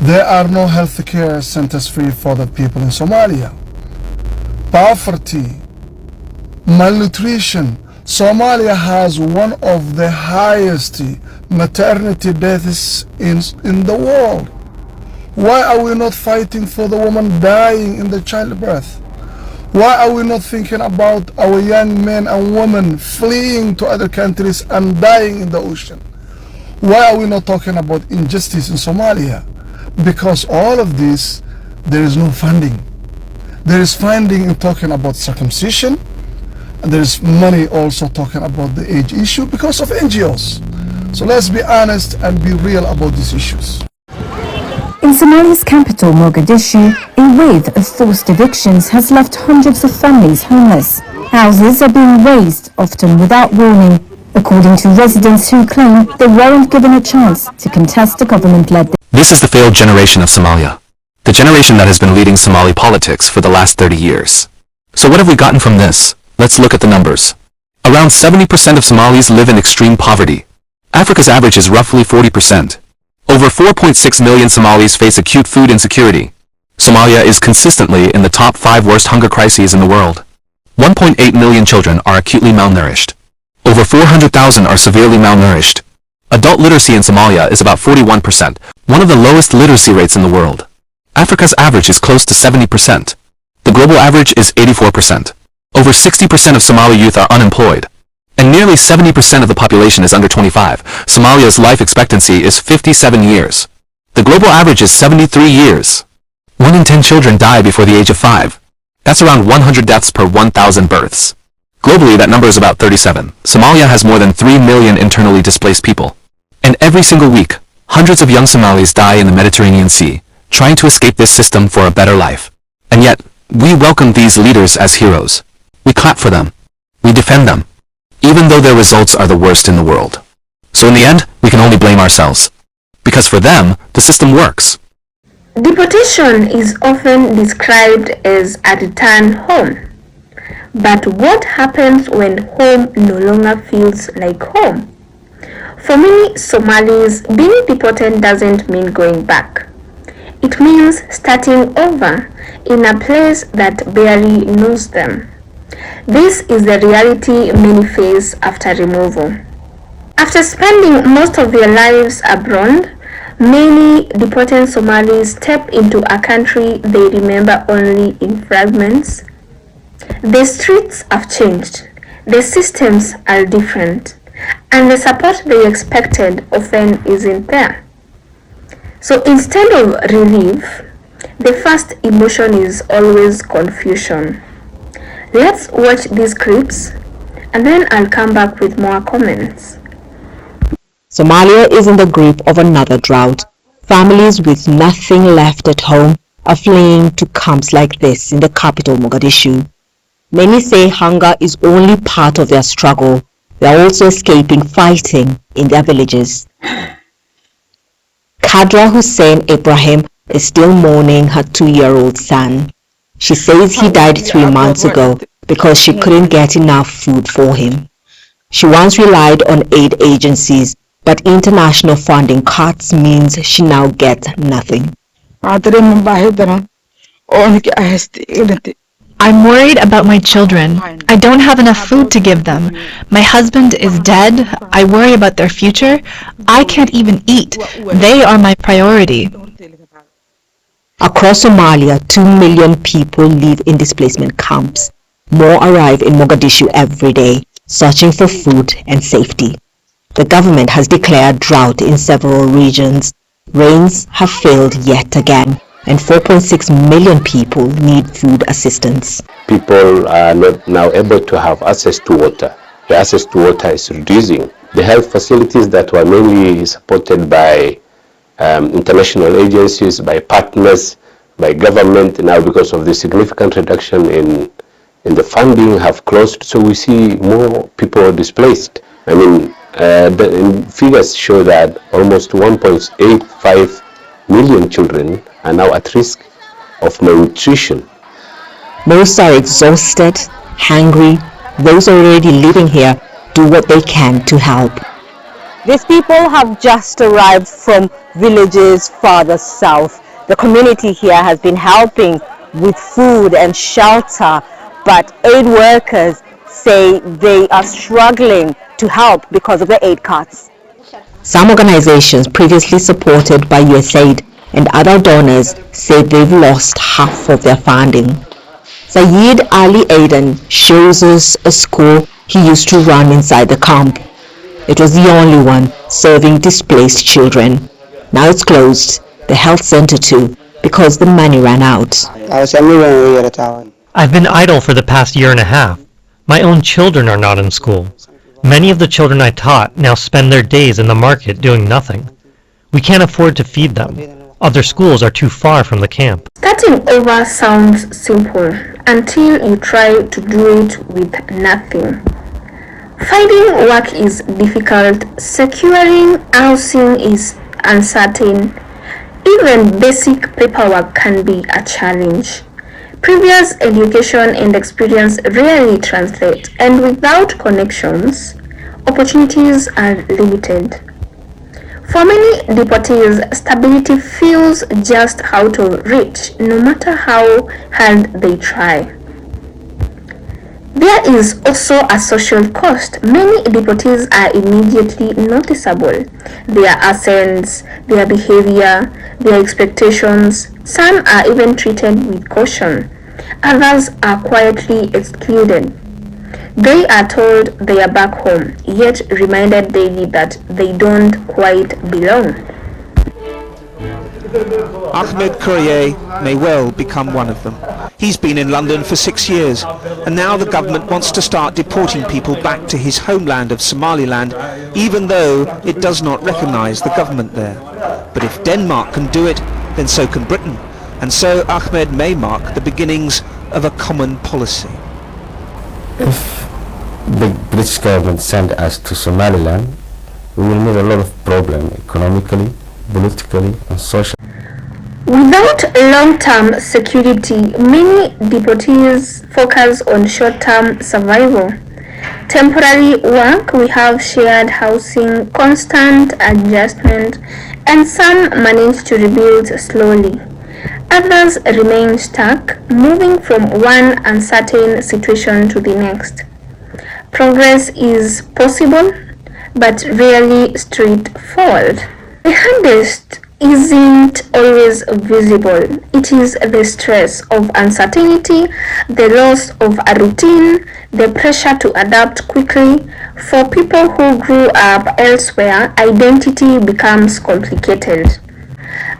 There are no healthcare centers free for the people in Somalia. Poverty, malnutrition. Somalia has one of the highest maternity deaths in the world. Why are we not fighting for the woman dying in the childbirth? Why are we not thinking about our young men and women fleeing to other countries and dying in the ocean? Why are we not talking about injustice in Somalia? Because all of this, there is no funding. There is funding in talking about circumcision, and there is money also talking about the age issue because of NGOs. So let's be honest and be real about these issues. In Somalia's capital, Mogadishu, a wave of forced evictions has left hundreds of families homeless. Houses are being razed, often without warning, according to residents who claim they weren't given a chance to contest the government-led. This is the failed generation of Somalia, the generation that has been leading Somali politics for the last 30 years. So what have we gotten from this? Let's look at the numbers. Around 70% of Somalis live in extreme poverty. Africa's average is roughly 40%. Over 4.6 million Somalis face acute food insecurity. Somalia is consistently in the top 5 worst hunger crises in the world. 1.8 million children are acutely malnourished. Over 400,000 are severely malnourished. Adult literacy in Somalia is about 41%, one of the lowest literacy rates in the world. Africa's average is close to 70%. The global average is 84%. Over 60% of Somali youth are unemployed. And nearly 70% of the population is under 25. Somalia's life expectancy is 57 years. The global average is 73 years. 1 in 10 children die before the age of 5. That's around 100 deaths per 1,000 births. Globally, that number is about 37. Somalia has more than 3 million internally displaced people. And every single week, hundreds of young Somalis die in the Mediterranean Sea, trying to escape this system for a better life. And yet, we welcome these leaders as heroes. We clap for them. We defend them, even though their results are the worst in the world. So in the end, we can only blame ourselves. Because for them, the system works. Deportation is often described as a return home. But what happens when home no longer feels like home? For many Somalis, being deported doesn't mean going back. It means starting over in a place that barely knows them. This is the reality many face after removal. After spending most of their lives abroad, many deported Somalis step into a country they remember only in fragments. The streets have changed, the systems are different, and the support they expected often isn't there. So instead of relief, the first emotion is always confusion. Let's watch these clips and then I'll come back with more comments. Somalia is in the grip of another drought. Families with nothing left at home are fleeing to camps like this in the capital, Mogadishu. Many say hunger is only part of their struggle. They are also escaping fighting in their villages. Kadra Hussein Ibrahim is still mourning her 2-year-old son. She says he died 3 months ago because she couldn't get enough food for him. She once relied on aid agencies, but international funding cuts means she now gets nothing. I'm worried about my children. I don't have enough food to give them. My husband is dead. I worry about their future. I can't even eat. They are my priority. Across Somalia, 2 million people live in displacement camps. More arrive in Mogadishu every day, searching for food and safety. The government has declared drought in several regions. Rains have failed yet again, and 4.6 million people need food assistance. People are not now able to have access to water. The access to water is reducing. The health facilities that were mainly supported by international agencies, by partners, by government, now because of the significant reduction in the funding have closed, so we see more people displaced. I mean, the figures show that almost 1.85 million children are now at risk of malnutrition. Most are exhausted, hungry. Those already living here do what they can to help. These people have just arrived from villages farther south. The community here has been helping with food and shelter, but aid workers say they are struggling to help because of the aid cuts. Some organizations previously supported by USAID and other donors say they've lost half of their funding. Sayed Ali Aden shows us a school he used to run inside the camp. It was the only one serving displaced children. Now it's closed, the health center too, because the money ran out. I've been idle for the past year and a half. My own children are not in school. Many of the children I taught now spend their days in the market doing nothing. We can't afford to feed them. Other schools are too far from the camp. Starting over sounds simple until you try to do it with nothing. Finding work is difficult, securing housing is uncertain, even basic paperwork can be a challenge. Previous education and experience rarely translate, and without connections, opportunities are limited. For many deportees, stability feels just out of reach, no matter how hard they try. There is also a social cost. Many deportees are immediately noticeable. Their accents, their behavior, their expectations. Some are even treated with caution. Others are quietly excluded. They are told they are back home, yet reminded daily that they don't quite belong. Ahmed Courier may well become one of them. He's been in London for 6 years, and now the government wants to start deporting people back to his homeland of Somaliland, even though it does not recognise the government there. But if Denmark can do it, then so can Britain, and so Ahmed may mark the beginnings of a common policy. If the British government send us to Somaliland, we will meet a lot of problems economically, politically and socially. Without long-term security, many deportees focus on short-term survival. Temporary work, we have shared housing, constant adjustment, and some manage to rebuild slowly. Others remain stuck, moving from one uncertain situation to the next. Progress is possible, but rarely straightforward. The hardest isn't always visible. It is the stress of uncertainty, the loss of a routine, the pressure to adapt quickly. For people who grew up elsewhere, identity becomes complicated.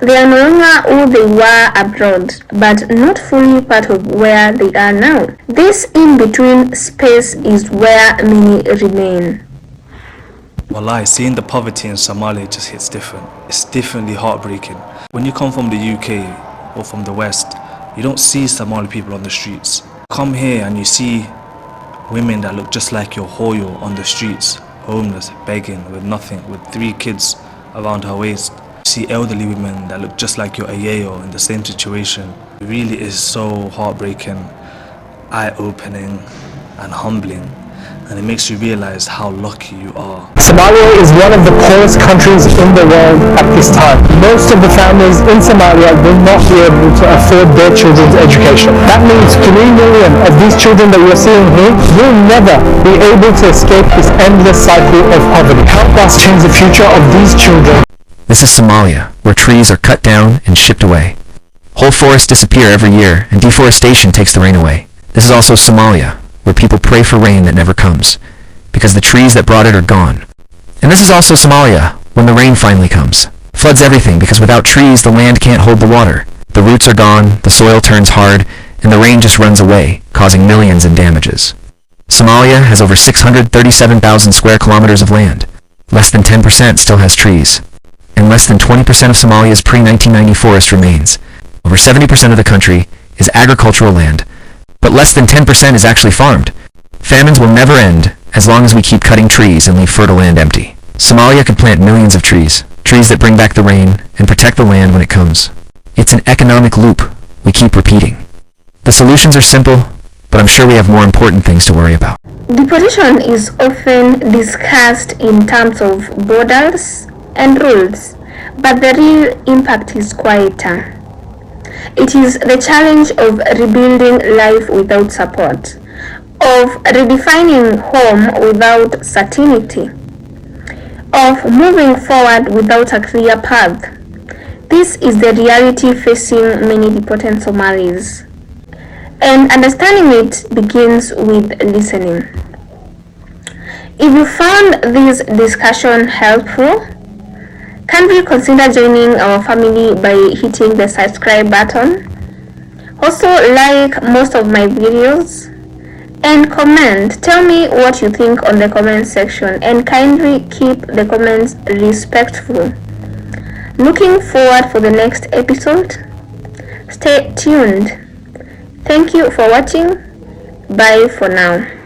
They are no longer who they were abroad, but not fully part of where they are now. This in-between space is where many remain. Wallahi, seeing the poverty in Somalia just hits different. It's definitely heartbreaking. When you come from the UK or from the West, you don't see Somali people on the streets. Come here and you see women that look just like your hoyo on the streets, homeless, begging, with nothing, with 3 kids around her waist. You see elderly women that look just like your ayeyo in the same situation. It really is so heartbreaking, eye-opening and humbling. And it makes you realize how lucky you are. Somalia is one of the poorest countries in the world at this time. Most of the families in Somalia will not be able to afford their children's education. That means 3 million of these children that you're seeing here will never be able to escape this endless cycle of poverty. Help us change the future of these children. This is Somalia, where trees are cut down and shipped away. Whole forests disappear every year, and deforestation takes the rain away. This is also Somalia, where people pray for rain that never comes, because the trees that brought it are gone. And this is also Somalia, when the rain finally comes. Floods everything, because without trees the land can't hold the water. The roots are gone, the soil turns hard, and the rain just runs away, causing millions in damages. Somalia has over 637,000 square kilometers of land. Less than 10% still has trees. And less than 20% of Somalia's pre-1990 forest remains. Over 70% of the country is agricultural land, but less than 10% is actually farmed. Famines will never end as long as we keep cutting trees and leave fertile land empty. Somalia could plant millions of trees, trees that bring back the rain and protect the land when it comes. It's an economic loop we keep repeating. The solutions are simple, but I'm sure we have more important things to worry about. Deportation is often discussed in terms of borders and rules, but the real impact is quieter. It is the challenge of rebuilding life without support, of redefining home without certainty, of moving forward without a clear path. This is the reality facing many deported Somalis, and understanding it begins with listening. If you found this discussion helpful, kindly consider joining our family by hitting the subscribe button. Also, like most of my videos and comment. Tell me what you think on the comment section, and kindly keep the comments respectful. Looking forward for the next episode. Stay tuned. Thank you for watching. Bye for now.